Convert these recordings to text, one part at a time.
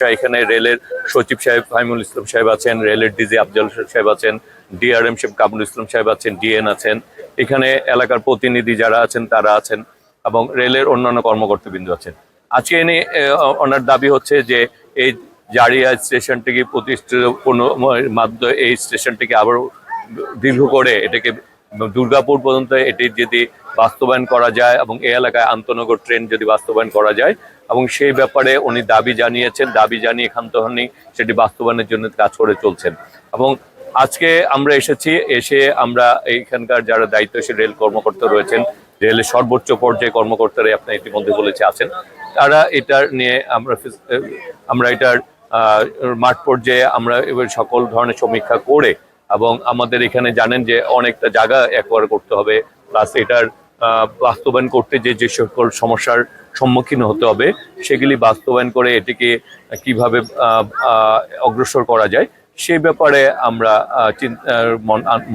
এখানে রেলের সচিব সাহেব ফাহিমুল ইসলাম সাহেব আছেন, রেলের ডিজি আফজাল সাহেব আছেন, ডিআরএম সাহেব কামরুল ইসলাম সাহেব আছেন, ডিএন আছেন, এখানে এলাকার প্রতিনিধি যারা আছেন তারা আছেন এবং রেলের অন্যান্য কর্মকর্তাবৃন্দ আছেন। আজকে এনে ওনার দাবি হচ্ছে যে এই জারিয়া স্টেশনটিকে প্রতিষ্ঠিত মাধ্যমে এই স্টেশনটিকে আবার দীর্ঘ করে এটাকে দুর্গাপুর পর্যন্ত এটি যদি বাস্তবায়ন করা যায় এবং এই এলাকায় আন্তনগর ট্রেন যদি বাস্তবায়ন করা যায় এবং সেই ব্যাপারে উনি দাবি জানিয়েছেন, দাবি জানিয়ে ক্ষান্ত হননি, সেটি বাস্তবায়নের জন্য কাজ করে চলছেন। এবং আজকে আমরা এসে আমরা এইখানকার যারা দায়িত্বশীল রেল কর্মকর্তা রয়েছেন, রেলের সর্বোচ্চ পর্যায়ে কর্মকর্তারা আপনি ইতিমধ্যে বলেছে আছেন, তারা এটার নিয়ে আমরা এটার মাঠ পর্যায়ে আমরা এবার সকল ধরনের সমীক্ষা করে এবং আমাদের এখানে জানেন যে অনেকটা জায়গা একবার করতে হবে, প্লাস এটার বাস্তবায়ন করতে যে সকল সমস্যার সম্মুখীন হতে হবে সেগুলি বাস্তবায়ন করে এটিকে কিভাবে অগ্রসর করা যায় সেই ব্যাপারে আমরা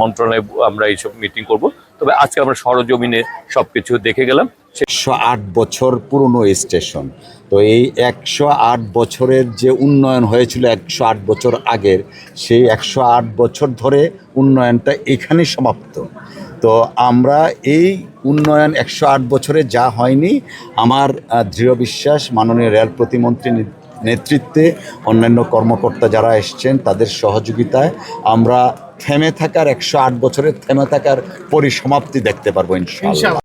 মন্ত্রণালয়ে আমরা এইসব মিটিং করব। তবে আজকে আমরা সরজমিনে সবকিছু দেখে গেলাম। 108 বছর পুরনো স্টেশন, তো এই 108 বছরের যে উন্নয়ন হয়েছিল 108 বছর আগের, সেই 108 বছর ধরে উন্নয়নটা এখানেই সমাপ্ত। তো আমরা এই উন্নয়ন 108 বছরে যা হয়নি, আমার দৃঢ় বিশ্বাস মাননীয় রেল প্রতিমন্ত্রীর নেতৃত্বে অন্যান্য কর্মকর্তা যারা এসছেন তাদের সহযোগিতায় আমরা থেমে থাকার 108 বছরের থেমে থাকার পরিসমাপ্তি দেখতে পারবো ইনশাআল্লাহ।